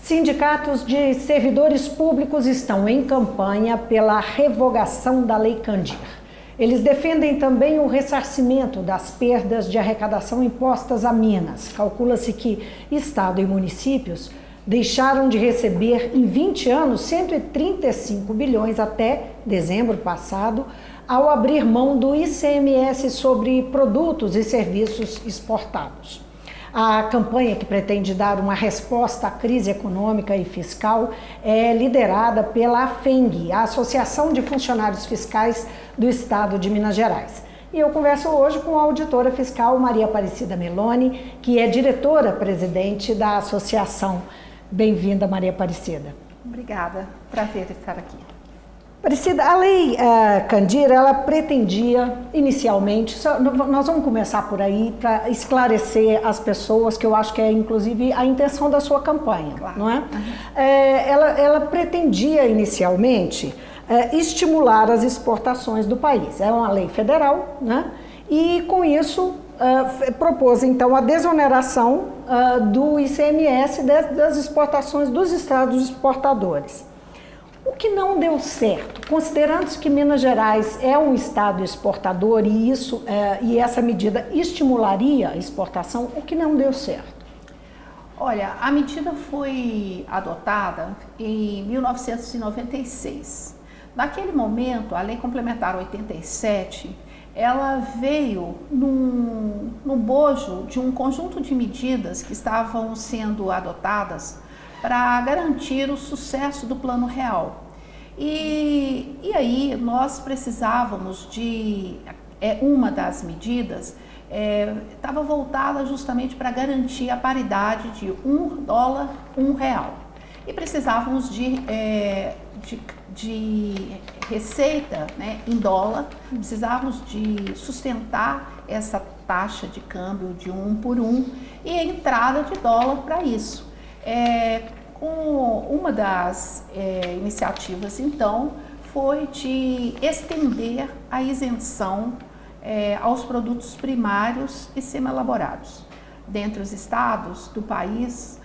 Sindicatos de servidores públicos estão em campanha pela revogação da Lei Candir. Eles defendem também o ressarcimento das perdas de arrecadação impostas a Minas. Calcula-se que Estado e municípios deixaram de receber em 20 anos 135 bilhões até dezembro passado, ao abrir mão do ICMS sobre produtos e serviços exportados. A campanha, que pretende dar uma resposta à crise econômica e fiscal, é liderada pela AFENG, a Associação de Funcionários Fiscais do Estado de Minas Gerais. E eu converso hoje com a auditora fiscal Maria Aparecida Meloni, que é diretora-presidente da associação. Bem-vinda, Maria Aparecida. Obrigada, prazer estar aqui. Aparecida, a Lei Candir, ela pretendia inicialmente, nós vamos começar por aí para esclarecer as pessoas, que eu acho que é inclusive a intenção da sua campanha, claro. Não é? Uhum. Ela pretendia inicialmente estimular as exportações do país, é uma lei federal, né? E com isso propôs então a desoneração do ICMS das exportações dos estados exportadores. O que não deu certo, considerando que Minas Gerais é um estado exportador e essa medida estimularia a exportação, o que não deu certo? Olha, a medida foi adotada em 1996. Naquele momento, a Lei Complementar 87, ela veio num bojo de um conjunto de medidas que estavam sendo adotadas para garantir o sucesso do Plano Real. E aí nós precisávamos de uma das medidas estava voltada justamente para garantir a paridade de $1, R$1. E precisávamos de receita, né, em dólar, precisávamos de sustentar essa taxa de câmbio de 1 por 1 e a entrada de dólar para isso. Com uma das iniciativas, então, foi de estender a isenção aos produtos primários e semi-elaborados. Dentre os estados do país,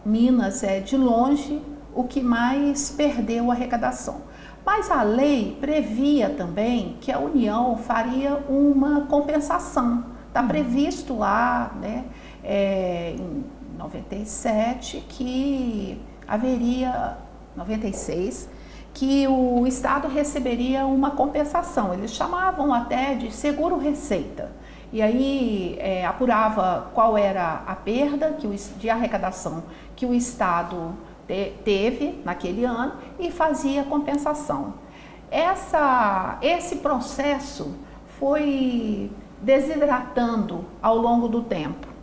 Minas é de longe o que mais perdeu a arrecadação. Mas a lei previa também que a União faria uma compensação. Está previsto lá, né, em 97, que haveria, 96, que o Estado receberia uma compensação. Eles chamavam até de seguro-receita. E aí apurava qual era a perda de arrecadação que o Estado teve naquele ano e fazia compensação. Esse processo foi desidratando ao longo do tempo.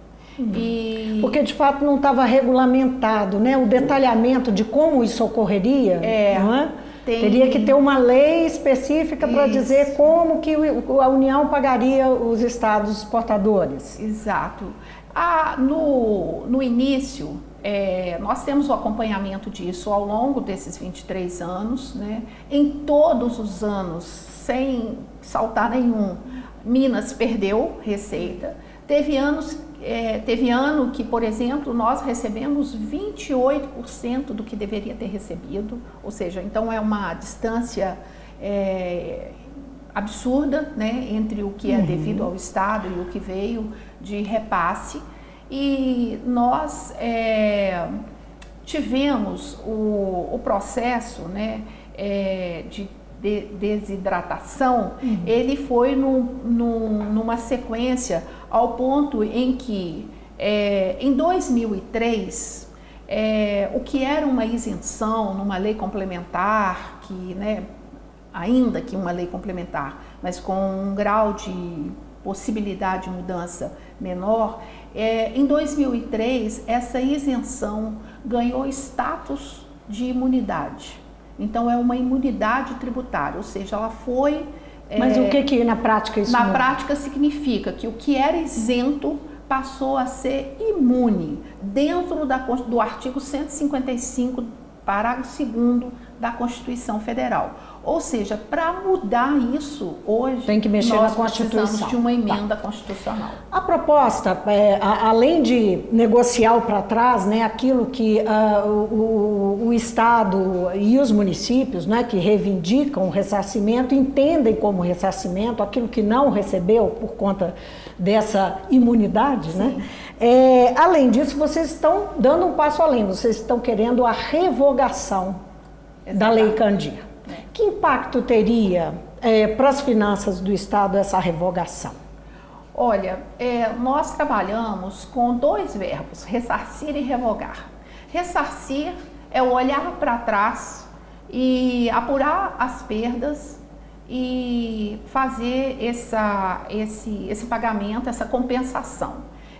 Porque de fato não estava regulamentado, né? O detalhamento de como isso ocorreria, não é? Teria que ter uma lei específica para dizer como que a União pagaria os estados exportadores. Exato. No início, nós temos o acompanhamento disso ao longo desses 23 anos, né? Em todos os anos, sem saltar nenhum, Minas perdeu receita. Teve ano que, por exemplo, nós recebemos 28% do que deveria ter recebido, ou seja, então é uma distância absurda, né, entre o que é devido ao Estado e o que veio de repasse. E nós tivemos o processo, né, de desidratação, ele foi numa sequência ao ponto em que, em 2003, o que era uma isenção numa lei complementar, que, né, ainda que uma lei complementar, mas com um grau de possibilidade de mudança menor, em 2003, essa isenção ganhou status de imunidade. Então, é uma imunidade tributária, ou seja, ela foi... Mas o que na prática isso Na prática significa que o que era isento passou a ser imune dentro do artigo 155, parágrafo 2º da Constituição Federal. Ou seja, para mudar isso hoje, tem que mexer nós na Constituição. Precisamos de uma emenda constitucional. A proposta, além de negociar para trás, né, aquilo que o Estado e os municípios, né, que reivindicam o ressarcimento, entendem como ressarcimento, aquilo que não recebeu por conta dessa imunidade, né? Além disso, vocês estão dando um passo além, vocês estão querendo a revogação da Lei Candir. Que impacto teria para as finanças do Estado essa revogação? Olha, nós trabalhamos com dois verbos, ressarcir e revogar. Ressarcir é o olhar para trás e apurar as perdas e fazer esse pagamento, essa compensação,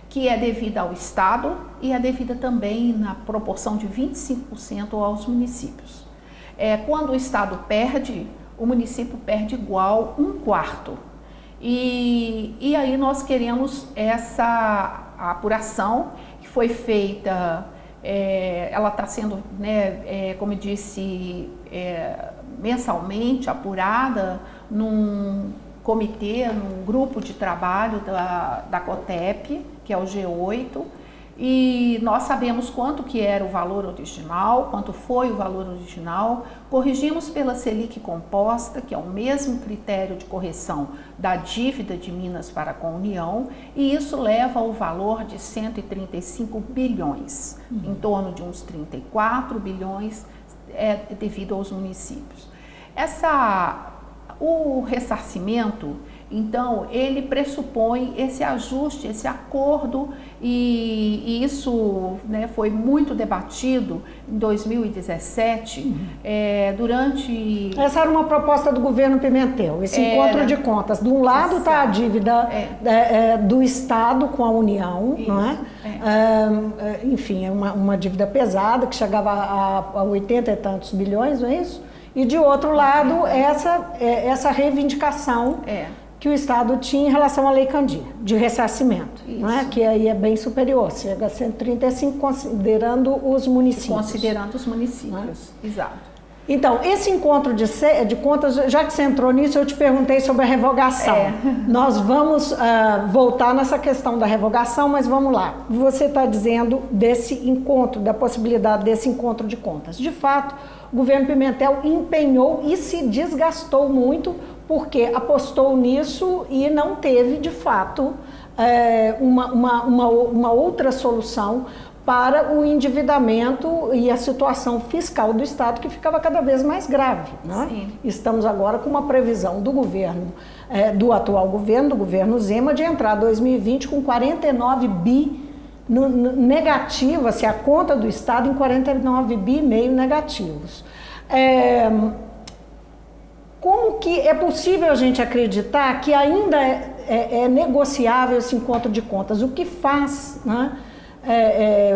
que é devida ao Estado e é devida também na proporção de 25% aos municípios. Quando o Estado perde, o município perde igual 1/4. E aí nós queremos essa apuração que foi feita, ela está sendo, né, como eu disse, mensalmente apurada num comitê, num grupo de trabalho da COTEP, que é o G8, e nós sabemos quanto que era o valor original, quanto foi o valor original, corrigimos pela Selic composta, que é o mesmo critério de correção da dívida de Minas para com a União, e isso leva ao valor de 135 bilhões, em torno de uns 34 bilhões devido aos municípios. O ressarcimento, então, ele pressupõe esse ajuste, esse acordo, e isso, né, foi muito debatido em 2017, durante... Essa era uma proposta do governo Pimentel, esse encontro de contas. De um lado está a dívida do Estado com a União, isso, não é? Enfim, é uma dívida pesada que chegava a 80 e tantos bilhões, não é isso? E de outro lado, essa reivindicação que o Estado tinha em relação à Lei Candir, de ressarcimento, né? Que aí é bem superior, chega a 135, considerando os municípios. Considerando os municípios, exato. Então, esse encontro de contas, já que você entrou nisso, eu te perguntei sobre a revogação. Nós vamos voltar nessa questão da revogação, mas vamos lá. Você está dizendo desse encontro, da possibilidade desse encontro de contas. De fato, o governo Pimentel empenhou e se desgastou muito, porque apostou nisso e não teve, de fato, uma outra solução para o endividamento e a situação fiscal do Estado, que ficava cada vez mais grave, né? Sim. Estamos agora com uma previsão do governo, do atual governo, do governo Zema, de entrar 2020 com 49 bi negativo, assim, a conta do Estado em 49 bi e meio negativos. Como que é possível a gente acreditar que ainda é negociável esse encontro de contas? O que faz, né?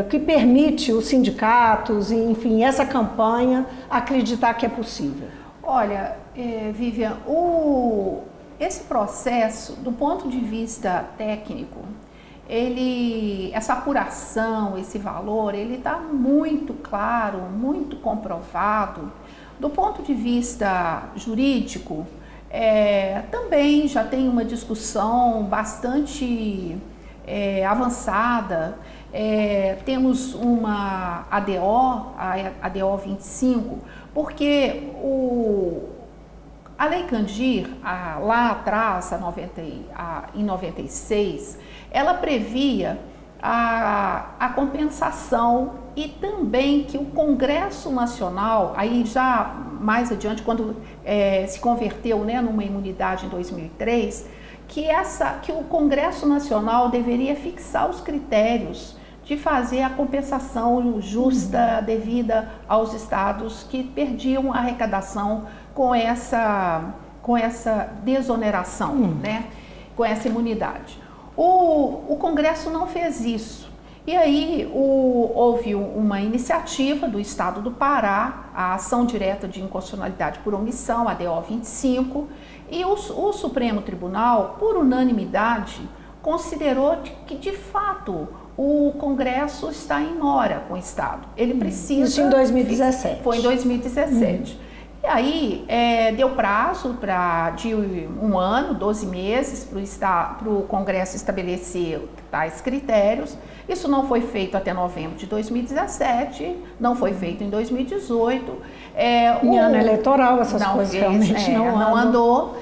Que permite os sindicatos, enfim, essa campanha, acreditar que é possível? Olha, Vivian, esse processo, do ponto de vista técnico, essa apuração, esse valor, ele está muito claro, muito comprovado. Do ponto de vista jurídico, também já tem uma discussão bastante avançada. Temos uma ADO, a ADO 25, porque a Lei Candir, lá atrás, em 96, ela previa a compensação e também que o Congresso Nacional, aí já mais adiante, quando se converteu, né, numa imunidade em 2003, que o Congresso Nacional deveria fixar os critérios de fazer a compensação justa devida aos estados que perdiam a arrecadação com essa desoneração, né, com essa imunidade. O Congresso não fez isso. E aí houve uma iniciativa do Estado do Pará, a ação direta de inconstitucionalidade por omissão, a ADO 25, e o Supremo Tribunal, por unanimidade, considerou que, de fato, o Congresso está em mora com o Estado. Ele precisa... Isso em 2017. Foi em 2017. E E aí deu prazo de 1 ano, 12 meses, para o Congresso estabelecer tais critérios. Isso não foi feito até novembro de 2017, não foi feito em 2018. Em ano eleitoral, essas coisas realmente não andou.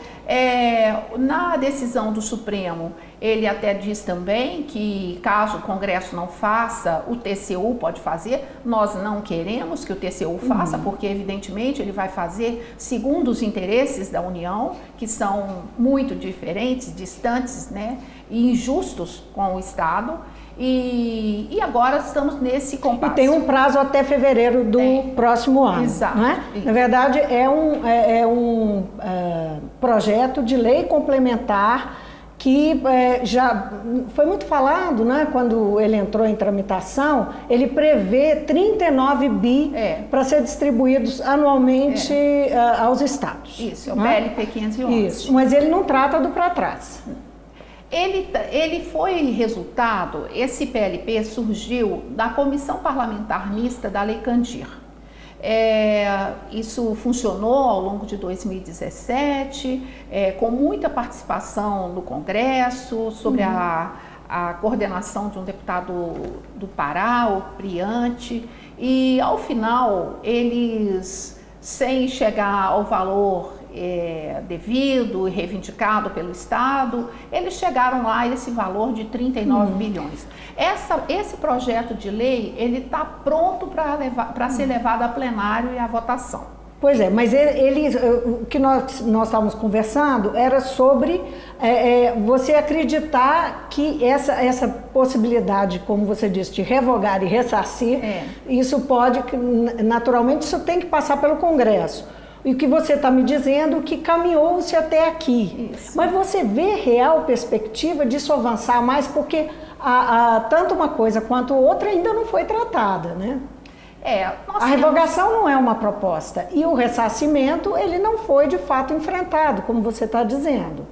Na decisão do Supremo, ele até diz também que caso o Congresso não faça, o TCU pode fazer. Nós não queremos que o TCU faça, porque evidentemente ele vai fazer segundo os interesses da União, que são muito diferentes, distantes, né, e injustos com o Estado. E agora estamos nesse compasso. E tem um prazo até fevereiro do próximo ano. Exato. Não é? Na verdade, é um projeto de lei complementar que já foi muito falado, né? Quando ele entrou em tramitação, ele prevê 39 bi para ser distribuídos anualmente aos estados. Isso, é o PLP 511. Isso, mas ele não trata do para trás. Ele foi resultado, esse PLP surgiu da Comissão Parlamentar Mista da Lei Candir. Isso funcionou ao longo de 2017, com muita participação no Congresso, sobre a coordenação de um deputado do Pará, o Priante, e ao final eles, sem chegar ao valor devido e reivindicado pelo Estado, eles chegaram lá a esse valor de 39 bilhões. Esse projeto de lei, ele está pronto para ser levado a plenário e à votação. Pois é, mas o que nós estávamos conversando era sobre você acreditar que essa possibilidade, como você disse, de revogar e ressarcir, isso pode, naturalmente, isso tem que passar pelo Congresso. E o que você está me dizendo que caminhou-se até aqui. Isso. Mas você vê real perspectiva disso avançar mais, porque tanto uma coisa quanto outra ainda não foi tratada, né? A revogação não é uma proposta e o ressarcimento ele não foi de fato enfrentado, como você está dizendo.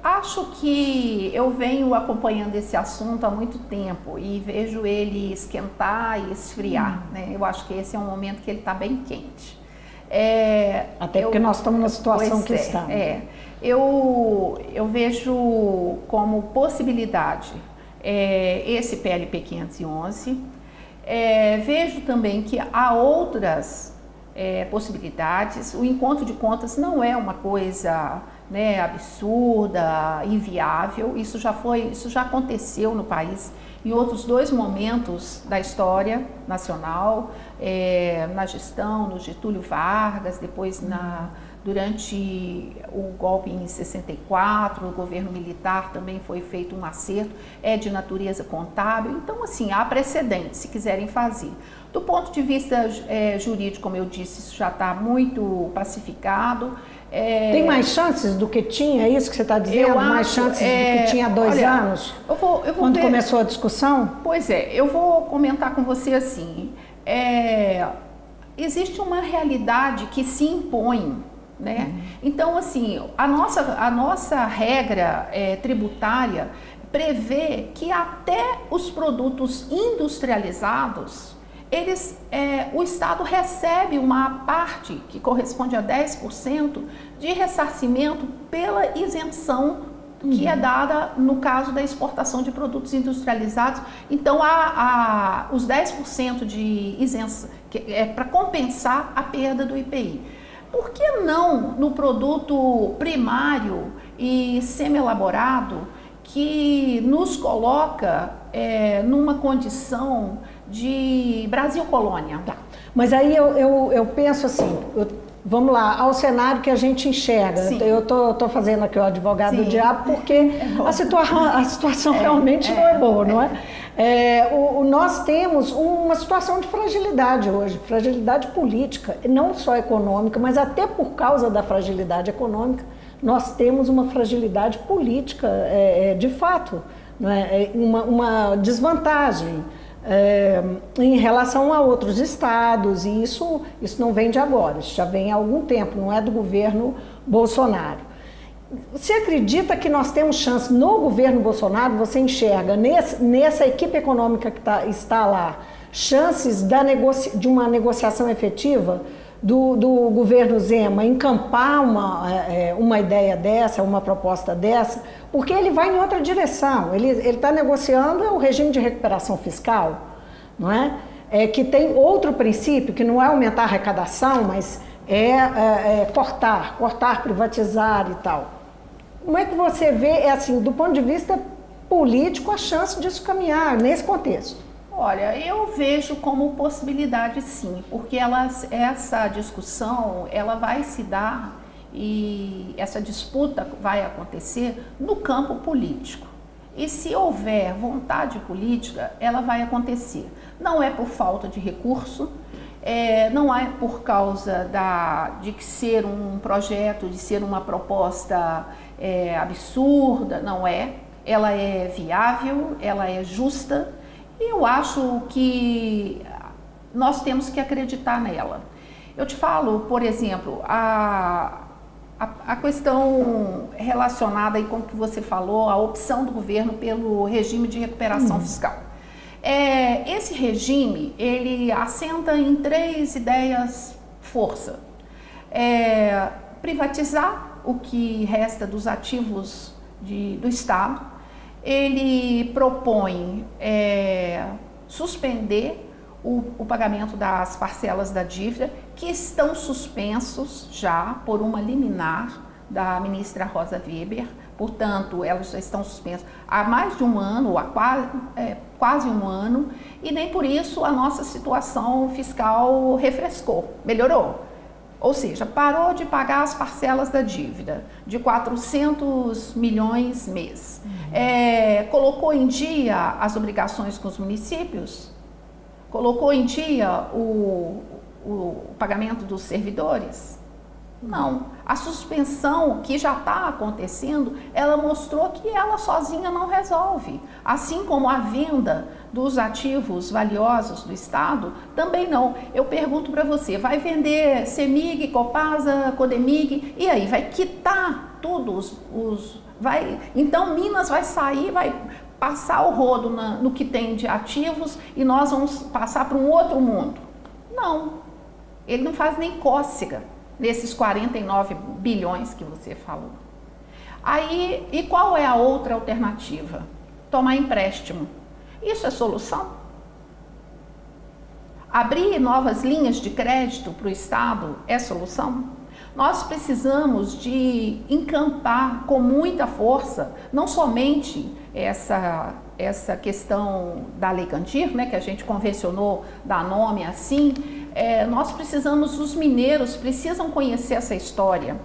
Acho que eu venho acompanhando esse assunto há muito tempo e vejo ele esquentar e esfriar, né? Eu acho que esse é um momento que ele está bem quente. Até porque nós estamos na situação que estamos. Eu vejo como possibilidade esse PLP 511. Vejo também que há outras possibilidades. O encontro de contas não é uma coisa, né, absurda, inviável. Isso já aconteceu no país em outros 2 momentos da história nacional, na gestão, no Getúlio Vargas, depois durante o golpe em 64, no governo militar também foi feito um acerto, de natureza contábil. Então, assim, há precedentes, se quiserem fazer. Do ponto de vista jurídico, como eu disse, isso já está muito pacificado. Tem mais chances do que tinha, é isso que você está dizendo? Mais chances do que tinha há 2 anos? Quando começou a discussão? Pois eu vou comentar com você assim. Existe uma realidade que se impõe, né? Então, assim, a nossa regra tributária prevê que até os produtos industrializados, o Estado recebe uma parte que corresponde a 10% de ressarcimento pela isenção que é dada no caso da exportação de produtos industrializados. Então, os 10% de isenção para compensar a perda do IPI. Por que não no produto primário e semi-elaborado, que nos coloca numa condição de Brasil colônia? Tá. Mas aí eu penso assim, vamos lá, ao cenário que a gente enxerga. Sim. Eu tô fazendo aqui o advogado do diabo, porque a situação realmente não é boa, não é? Nós temos uma situação de fragilidade hoje, fragilidade política, não só econômica, mas até por causa da fragilidade econômica, nós temos uma fragilidade política, de fato, não é? Uma desvantagem em relação a outros estados, e isso não vem de agora, isso já vem há algum tempo, não é do governo Bolsonaro. Você acredita que nós temos chance no governo Bolsonaro, você enxerga nessa equipe econômica que está lá, chances de uma negociação efetiva do governo Zema encampar uma ideia dessa, uma proposta dessa, porque ele vai em outra direção. Ele está negociando o regime de recuperação fiscal, não é? Que tem outro princípio, que não é aumentar a arrecadação, mas cortar, privatizar e tal. Como é que você vê, assim, do ponto de vista político, a chance disso caminhar nesse contexto? Olha, eu vejo como possibilidade sim, porque essa discussão ela vai se dar e essa disputa vai acontecer no campo político. E se houver vontade política, ela vai acontecer. Não é por falta de recurso, não é por causa de ser um projeto, de ser uma proposta absurda, não é. Ela é viável, ela é justa e eu acho que nós temos que acreditar nela. Eu te falo, por exemplo, a questão relacionada aí com o que você falou, a opção do governo pelo regime de recuperação fiscal. Esse regime, ele assenta em 3 ideias força. Privatizar o que resta dos ativos do Estado. Ele propõe suspender o pagamento das parcelas da dívida, que estão suspensos já por uma liminar da ministra Rosa Weber. Portanto, elas já estão suspensas há mais de um ano, há quase um ano, e nem por isso a nossa situação fiscal refrescou, melhorou. Ou seja, parou de pagar as parcelas da dívida de 400 milhões mês. Colocou em dia as obrigações com os municípios, colocou em dia o pagamento dos servidores. Não, a suspensão que já está acontecendo, ela mostrou que ela sozinha não resolve. Assim como a venda dos ativos valiosos do Estado, também não. Eu pergunto para você, vai vender CEMIG, Copasa, Codemig, e aí vai quitar tudo então Minas vai sair, vai passar o rodo no que tem de ativos e nós vamos passar para um outro mundo. Não, ele não faz nem cócega nesses 49 bilhões que você falou. Aí, e qual é a outra alternativa? Tomar empréstimo. Isso é solução? Abrir novas linhas de crédito para o Estado é solução? Nós precisamos de encampar com muita força, não somente essa questão da Lei Candir, né, que a gente convencionou dar nome assim, nós precisamos, os mineiros precisam conhecer essa história.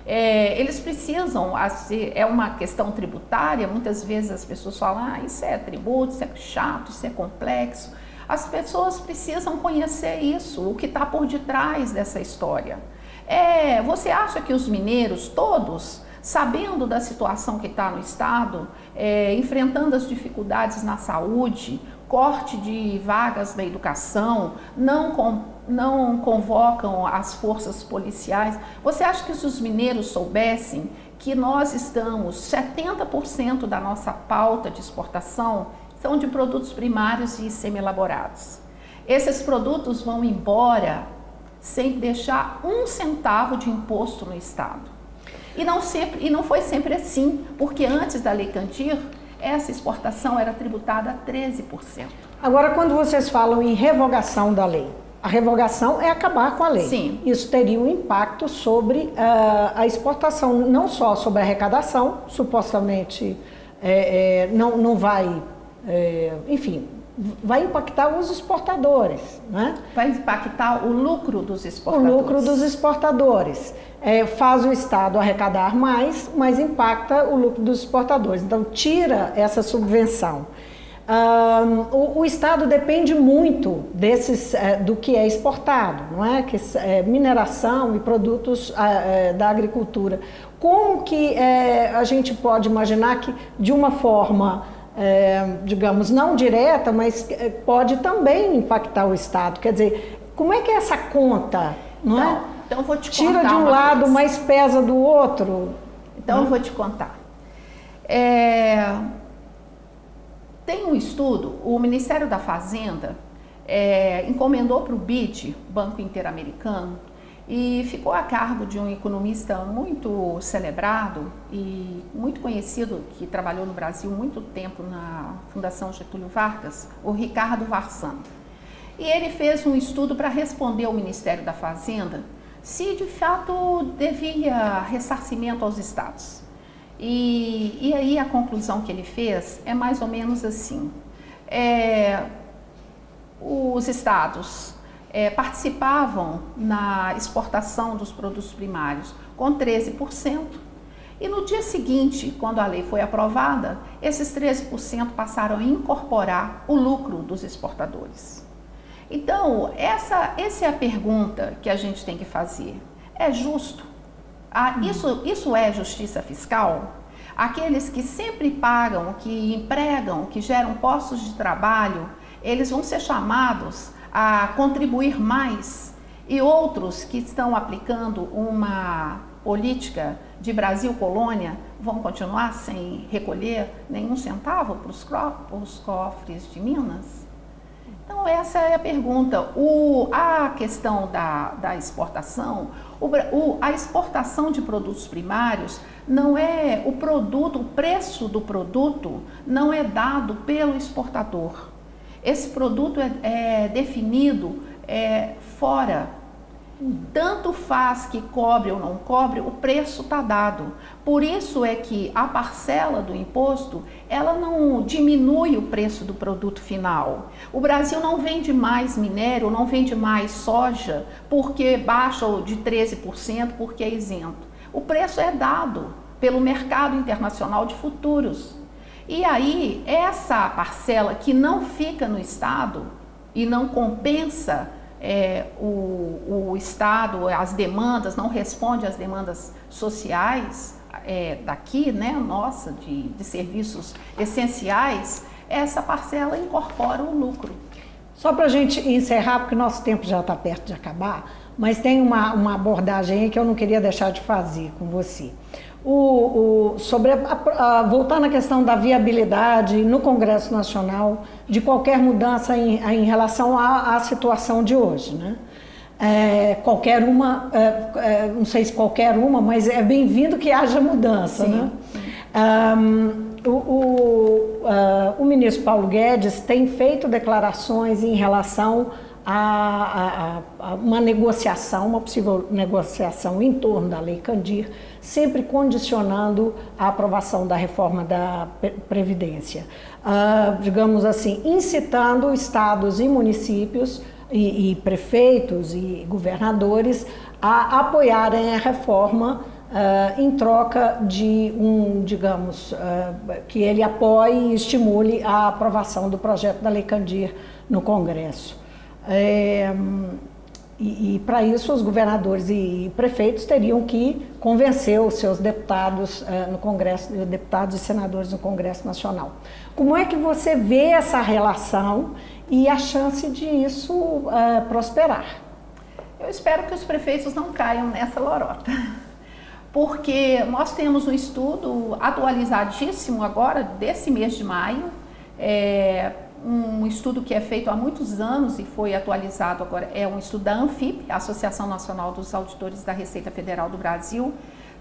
Eles precisam, é uma questão tributária, muitas vezes as pessoas falam, isso é tributo, isso é chato, isso é complexo. As pessoas precisam conhecer isso, o que está por detrás dessa história. Você acha que os mineiros todos, sabendo da situação que está no Estado, enfrentando as dificuldades na saúde, corte de vagas na educação, não convocam as forças policiais. Você acha que se os mineiros soubessem que nós estamos, 70% da nossa pauta de exportação são de produtos primários e semi-elaborados. Esses produtos vão embora sem deixar 1 centavo de imposto no Estado. E não foi sempre assim, porque antes da Lei Candir, essa exportação era tributada a 13%. Agora, quando vocês falam em revogação da lei, a revogação é acabar com a lei. Sim. Isso teria um impacto sobre a exportação, não só sobre a arrecadação, supostamente não vai, enfim, vai impactar os exportadores, né? Vai impactar o lucro dos exportadores. O lucro dos exportadores. Faz o Estado arrecadar mais, mas impacta o lucro dos exportadores. Então, tira essa subvenção. O Estado depende muito do que é exportado, não é? Que mineração e produtos da agricultura. Como que a gente pode imaginar que, de uma forma, digamos, não direta, mas pode também impactar o Estado? Quer dizer, como é que é essa conta, não é? Então, eu vou te contar. Tira de um lado, mas pesa do outro. Então, eu vou te contar. Tem um estudo, o Ministério da Fazenda encomendou para o BID, Banco Interamericano, e ficou a cargo de um economista muito celebrado e muito conhecido, que trabalhou no Brasil muito tempo na Fundação Getúlio Vargas, o Ricardo Varsan. E ele fez um estudo para responder ao Ministério da Fazenda se de fato devia ressarcimento aos estados. E aí a conclusão que ele fez é mais ou menos assim: os estados participavam na exportação dos produtos primários com 13%, e no dia seguinte, quando a lei foi aprovada, esses 13% passaram a incorporar o lucro dos exportadores. Então, essa é a pergunta que a gente tem que fazer. É justo? Isso é justiça fiscal? Aqueles que sempre pagam, que empregam, que geram postos de trabalho, eles vão ser chamados a contribuir mais, e outros que estão aplicando uma política de Brasil colônia vão continuar sem recolher nenhum centavo para os cofres de Minas? Então essa é a pergunta. A questão da exportação, a exportação de produtos primários não é o produto, o preço do produto não é dado pelo exportador. Esse produto é definido fora. Tanto faz que cobre ou não cobre, o preço está dado. Por isso é que a parcela do imposto, ela não diminui o preço do produto final. O Brasil não vende mais minério, não vende mais soja, porque baixa de 13%, porque é isento. O preço é dado pelo mercado internacional de futuros. E aí, essa parcela que não fica no Estado e não compensa o Estado, as demandas, não responde às demandas sociais daqui, né, nossa, de serviços essenciais, essa parcela incorpora o lucro. Só para a gente encerrar, porque nosso tempo já está perto de acabar, mas tem uma abordagem aí que eu não queria deixar de fazer com você. Voltando à questão da viabilidade no Congresso Nacional de qualquer mudança em relação à situação de hoje, né? Qualquer uma, não sei se qualquer uma, mas é bem-vindo que haja mudança, sim, né? Sim. O ministro Paulo Guedes tem feito declarações em relação a uma negociação, uma possível negociação em torno da Lei Candir, sempre condicionando a aprovação da reforma da Previdência. Digamos assim, incitando estados e municípios e prefeitos e governadores a apoiarem a reforma em troca de que ele apoie e estimule a aprovação do projeto da Lei Candir no Congresso. E para isso os governadores e prefeitos teriam que convencer os seus deputados no Congresso, deputados e senadores no Congresso Nacional. Como é que você vê essa relação e a chance de isso prosperar? Eu espero que os prefeitos não caiam nessa lorota, porque nós temos um estudo atualizadíssimo agora, desse mês de maio, um estudo que é feito há muitos anos e foi atualizado agora, é um estudo da ANFIP, Associação Nacional dos Auditores da Receita Federal do Brasil.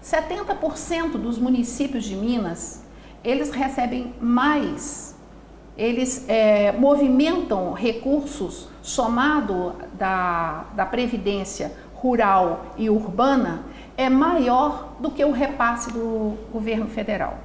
70% dos municípios de Minas, eles recebem mais, eles movimentam recursos somado da Previdência Rural e Urbana, é maior do que o repasse do governo federal.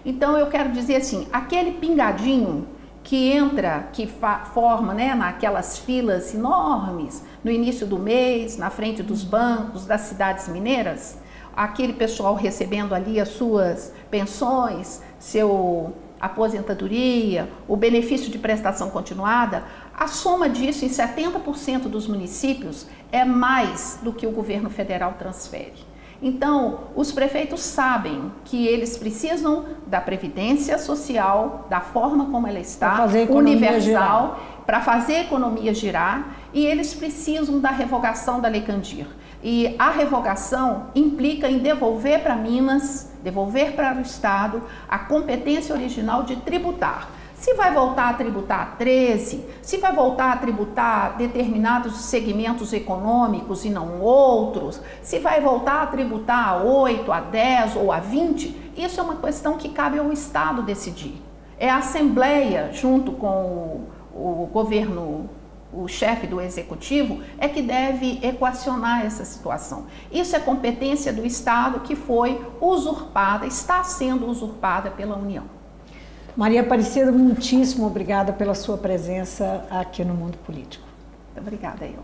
Então eu quero dizer assim, aquele pingadinho que entra, que forma, né, naquelas filas enormes no início do mês, na frente dos bancos, das cidades mineiras, aquele pessoal recebendo ali as suas pensões, seu aposentadoria, o benefício de prestação continuada, a soma disso em 70% dos municípios é mais do que o governo federal transfere. Então, os prefeitos sabem que eles precisam da previdência social, da forma como ela está, universal, para fazer a economia girar, e eles precisam da revogação da Lei Candir. E a revogação implica em devolver para Minas, devolver para o Estado, a competência original de tributar. Se vai voltar a tributar 13, se vai voltar a tributar determinados segmentos econômicos e não outros, se vai voltar a tributar a 8, a 10 ou a 20, isso é uma questão que cabe ao Estado decidir. É a Assembleia, junto com o governo, o chefe do Executivo, é que deve equacionar essa situação. Isso é competência do Estado que foi usurpada, está sendo usurpada pela União. Maria Aparecida, muitíssimo obrigada pela sua presença aqui no Mundo Político. Muito obrigada, eu.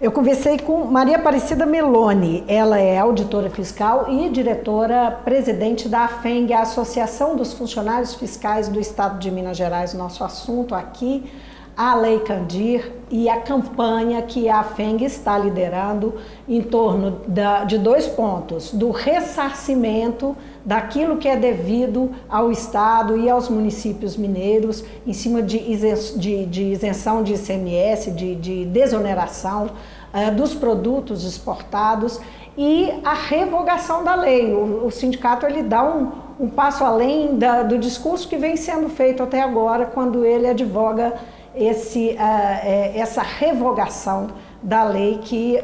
Eu conversei com Maria Aparecida Meloni, ela é auditora fiscal e diretora-presidente da AFENG, a Associação dos Funcionários Fiscais do Estado de Minas Gerais. Nosso assunto aqui, a Lei Candir e a campanha que a AFENG está liderando em torno de 2 pontos, do ressarcimento daquilo que é devido ao Estado e aos municípios mineiros, em cima de isenção de ICMS, de desoneração dos produtos exportados e a revogação da lei. O sindicato ele dá um passo além do discurso que vem sendo feito até agora, quando ele advoga essa revogação da lei que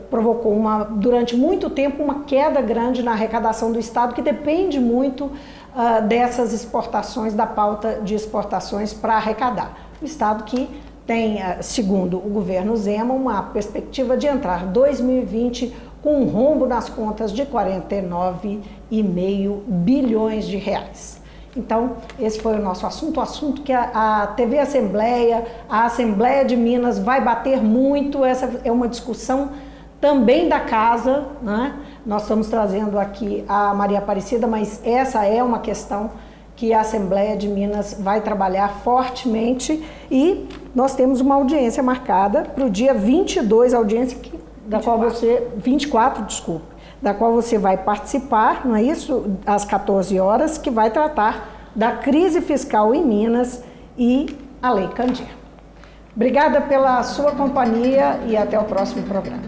provocou durante muito tempo uma queda grande na arrecadação do Estado, que depende muito dessas exportações, da pauta de exportações para arrecadar. O Estado que tem, segundo o governo Zema, uma perspectiva de entrar 2020 com um rombo nas contas de 49,5 bilhões de reais. Então, esse foi o nosso assunto, o assunto que a TV Assembleia, a Assembleia de Minas vai bater muito. Essa é uma discussão também da casa, né? Nós estamos trazendo aqui a Maria Aparecida, mas essa é uma questão que a Assembleia de Minas vai trabalhar fortemente e nós temos uma audiência marcada para o dia 22, audiência da qual você... 24, desculpe. Da qual você vai participar, não é isso? Às 14 horas, que vai tratar da crise fiscal em Minas e a Lei Candir. Obrigada pela sua companhia e até o próximo programa.